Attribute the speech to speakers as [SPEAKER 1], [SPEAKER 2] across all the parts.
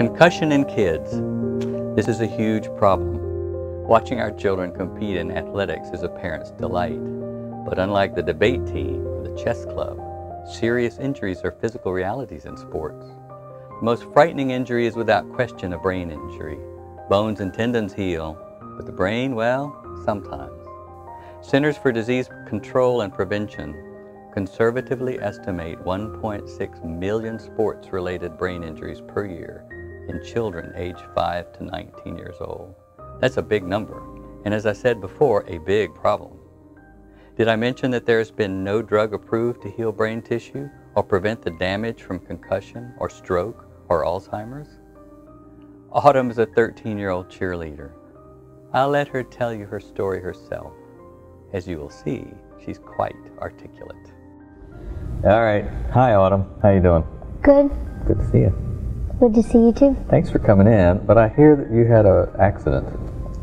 [SPEAKER 1] Concussion in kids. This is a huge problem. Watching our children compete in athletics is a parent's delight. But unlike the debate team or the chess club, serious injuries are physical realities in sports. The most frightening injury is without question a brain injury. Bones and tendons heal, but the brain, well, sometimes. Centers for Disease Control and Prevention conservatively estimate 1.6 million sports-related brain injuries per year in children aged 5 to 19 years old. That's a big number, and as I said before, a big problem. Did I mention that there's been no drug approved to heal brain tissue or prevent the damage from concussion or stroke or Alzheimer's? Autumn is a 13-year-old cheerleader. I'll let her tell you her story herself. As you will see, she's quite articulate.
[SPEAKER 2] All right. Hi, Autumn. How you doing?
[SPEAKER 3] Good.
[SPEAKER 2] Good to see you.
[SPEAKER 3] Good to see you too.
[SPEAKER 2] Thanks for coming in, but I hear that you had an accident.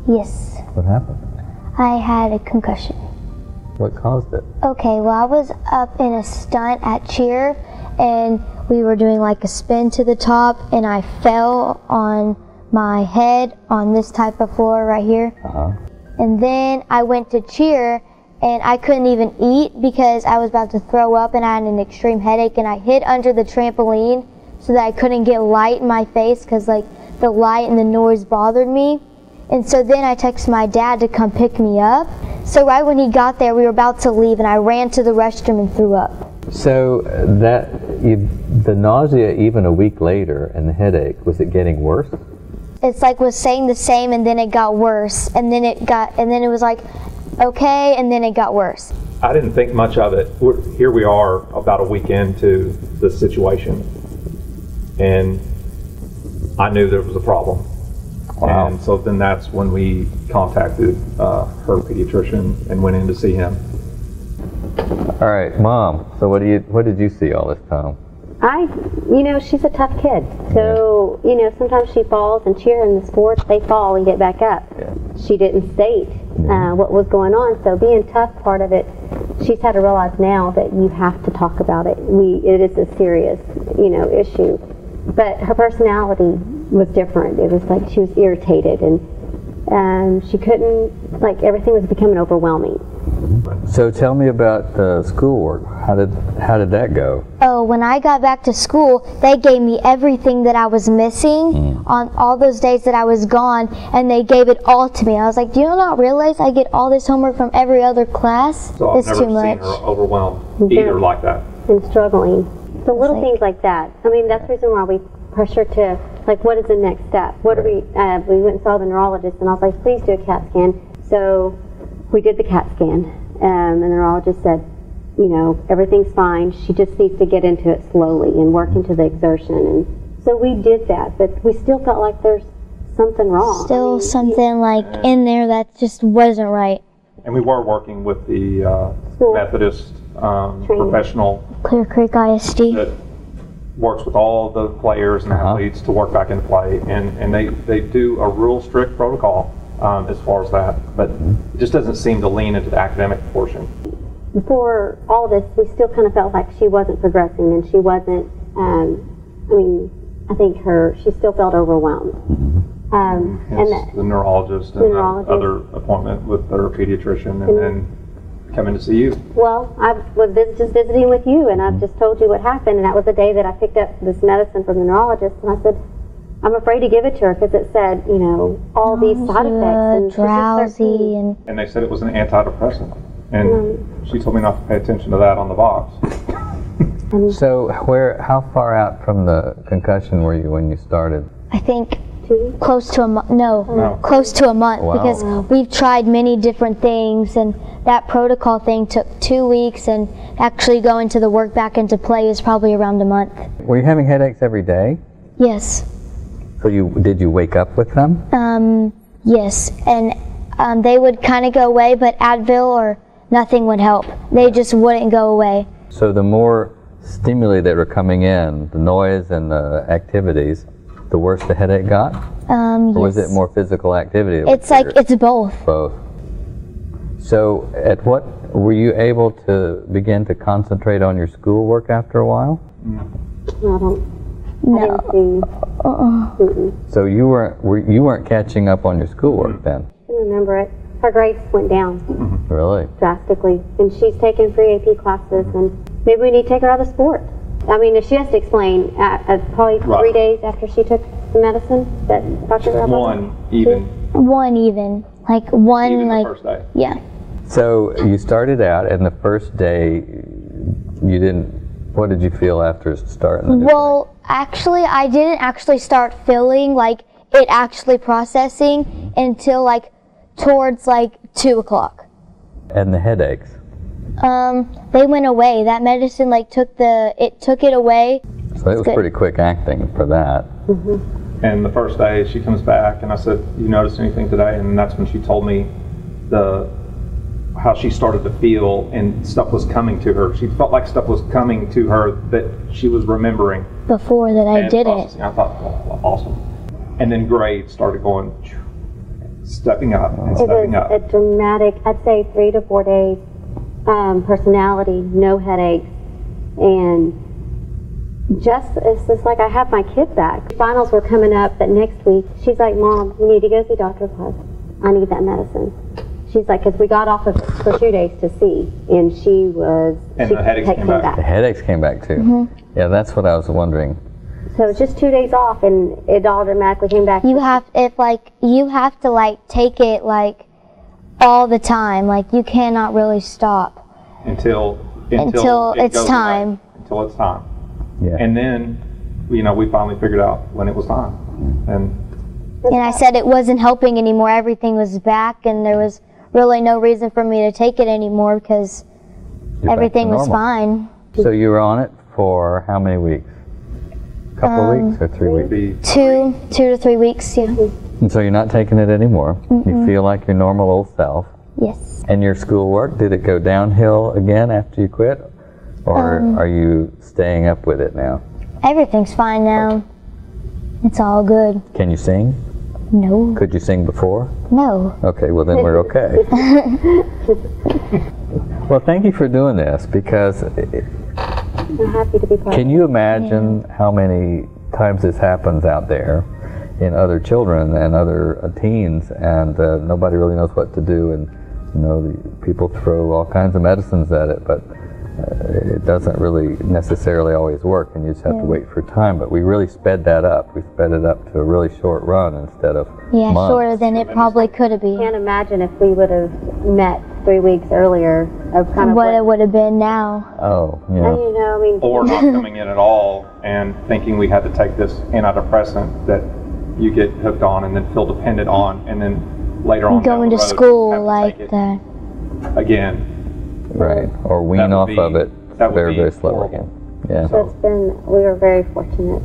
[SPEAKER 3] Yes.
[SPEAKER 2] What happened?
[SPEAKER 3] I had a concussion.
[SPEAKER 2] What caused it?
[SPEAKER 3] Okay, well, I was up in a stunt at cheer, and we were doing like a spin to the top, and I fell on my head on this type of floor right here. And then I went to cheer, and I couldn't even eat because I was about to throw up and I had an extreme headache, and I hid under the trampoline so that I couldn't get light in my face because like the light and the noise bothered me. And so then I texted my dad to come pick me up. So right when he got there, we were about to leave, and I ran to the restroom and threw up.
[SPEAKER 2] So the nausea even a week later and the headache, was it getting worse?
[SPEAKER 3] It's like was saying the same, and then it got worse, and then it was like okay, and then it got worse.
[SPEAKER 4] I didn't think much of it. Here we are about a week into the situation, and I knew there was a problem. Wow. And so then that's when we contacted her pediatrician and went in to see him.
[SPEAKER 2] All right, Mom, so what did you see all this time?
[SPEAKER 5] She's a tough kid. So, sometimes she falls, and cheer in the sports, they fall and get back up. Yeah. She didn't state what was going on, so being tough part of it, she's had to realize now that you have to talk about it. It is a serious, issue. But her personality was different. It was like she was irritated, and she couldn't, like everything was becoming overwhelming.
[SPEAKER 2] So tell me about the schoolwork. How did that go?
[SPEAKER 3] Oh, when I got back to school, they gave me everything that I was missing on all those days that I was gone, and they gave it all to me. I was like, do you not realize I get all this homework from every other class?
[SPEAKER 4] So
[SPEAKER 3] it's
[SPEAKER 4] I've
[SPEAKER 3] too
[SPEAKER 4] never
[SPEAKER 3] much.
[SPEAKER 4] seen her overwhelmed either like that.
[SPEAKER 5] And struggling. So little things like that. I mean, that's the reason why we pressure to, like, what is the next step? What do we went and saw the neurologist, and I was like, please do a CAT scan. So we did the CAT scan, and the neurologist said, everything's fine. She just needs to get into it slowly and work into the exertion. And so we did that, but we still felt like there's something wrong.
[SPEAKER 3] Still something like in there that just wasn't right.
[SPEAKER 4] And we were working with the Methodist professional
[SPEAKER 3] Clear Creek ISD
[SPEAKER 4] that works with all the players and athletes to work back into play, and they do a real strict protocol as far as that, but it just doesn't seem to lean into the academic portion.
[SPEAKER 5] Before all this, we still kind of felt like she wasn't progressing, and she wasn't, I think she still felt overwhelmed.
[SPEAKER 4] And the neurologist and the other appointment with their pediatrician, and then coming to see you.
[SPEAKER 5] Well, I was just visiting with you, and I've just told you what happened, and that was the day that I picked up this medicine from the neurologist, and I said, I'm afraid to give it to her because it said, all these side effects. And
[SPEAKER 3] drowsy.
[SPEAKER 4] And they said it was an antidepressant. And she told me not to pay attention to that on the box.
[SPEAKER 2] So how far out from the concussion were you when you started?
[SPEAKER 3] I think close to a month. No, close to a month.
[SPEAKER 2] Wow.
[SPEAKER 3] Because we've tried many different things, and that protocol thing took 2 weeks, and actually going to the work back into play is probably around a month.
[SPEAKER 2] Were you having headaches every day?
[SPEAKER 3] Yes.
[SPEAKER 2] So did you wake up with them?
[SPEAKER 3] Yes, and they would kind of go away, but Advil or nothing would help. They just wouldn't go away.
[SPEAKER 2] So the more stimuli that were coming in, the noise and the activities, the worse the headache got? Or was it more physical activity?
[SPEAKER 3] It's like, it's both.
[SPEAKER 2] Both. So at what, were you able to begin to concentrate on your schoolwork after a while?
[SPEAKER 5] I didn't see.
[SPEAKER 2] So you weren't catching up on your schoolwork then?
[SPEAKER 5] I remember it. Her grades went down.
[SPEAKER 2] Really?
[SPEAKER 5] Drastically. And she's taken free AP classes, and maybe we need to take her out of sport. I mean, if she has to explain, probably 3 days after she took the medicine that Dr.
[SPEAKER 4] One even.
[SPEAKER 3] Like one,
[SPEAKER 4] even
[SPEAKER 3] like,
[SPEAKER 4] the first day.
[SPEAKER 3] Yeah.
[SPEAKER 2] So you started out, and the first day you didn't, what did you feel after starting?
[SPEAKER 3] Well, actually, I didn't actually start feeling like it actually processing until like towards like 2 o'clock.
[SPEAKER 2] And the headaches?
[SPEAKER 3] They went away. That medicine like took it away.
[SPEAKER 2] So it was pretty quick acting for that.
[SPEAKER 4] And the first day she comes back and I said, you noticed anything today? And that's when she told me how she started to feel and stuff was coming to her. She felt like stuff was coming to her that she was remembering.
[SPEAKER 3] Before that I didn't.
[SPEAKER 4] I thought, oh, awesome. And then grades started going, stepping up and stepping up.
[SPEAKER 5] It was a dramatic, I'd say 3 to 4 days, personality, no headaches, and it's just like I have my kid back. Finals were coming up that next week. She's like, Mom, you need to go see Dr. Plus. I need that medicine. She's like, because we got off of it for 2 days to see, and
[SPEAKER 4] the headaches came back.
[SPEAKER 2] The headaches came back too. Yeah, that's what I was wondering.
[SPEAKER 5] So it's just 2 days off, and it all dramatically came back.
[SPEAKER 3] You have to like take it like all the time. Like you cannot really stop
[SPEAKER 4] until
[SPEAKER 3] it's time.
[SPEAKER 4] Until it's time.
[SPEAKER 2] Yeah.
[SPEAKER 4] And then, we finally figured out when it was time. And
[SPEAKER 3] I said it wasn't helping anymore. Everything was back, and there was really no reason for me to take it anymore because everything was fine.
[SPEAKER 2] So you were on it for how many weeks? A couple of weeks or 3 weeks?
[SPEAKER 3] 2 to 3 weeks, yeah.
[SPEAKER 2] And so you're not taking it anymore. You feel like your normal old self.
[SPEAKER 3] Yes.
[SPEAKER 2] And your schoolwork, did it go downhill again after you quit? Or are you staying up with it now?
[SPEAKER 3] Everything's fine now. It's all good.
[SPEAKER 2] Can you sing?
[SPEAKER 3] No.
[SPEAKER 2] Could you sing before?
[SPEAKER 3] No.
[SPEAKER 2] Okay, well then we're okay. Well, thank you for doing this because
[SPEAKER 5] I'm happy to be part
[SPEAKER 2] can you imagine how many times this happens out there in other children and other teens, and nobody really knows what to do, and the people throw all kinds of medicines at it, but it doesn't really necessarily always work, and you just have to wait for time. But we really sped that up. We sped it up to a really short run instead of months.
[SPEAKER 3] Shorter than it probably could have been.
[SPEAKER 5] I can't imagine if we would have met 3 weeks earlier of kind of
[SPEAKER 3] what it would have been now.
[SPEAKER 2] Oh, yeah.
[SPEAKER 4] Or not coming in at all and thinking we had to take this antidepressant that you get hooked on and then feel dependent on, and then later on
[SPEAKER 3] going to school like that.
[SPEAKER 4] Again.
[SPEAKER 2] Right, or wean off of it very, very slowly.
[SPEAKER 5] Yeah. So we were very fortunate.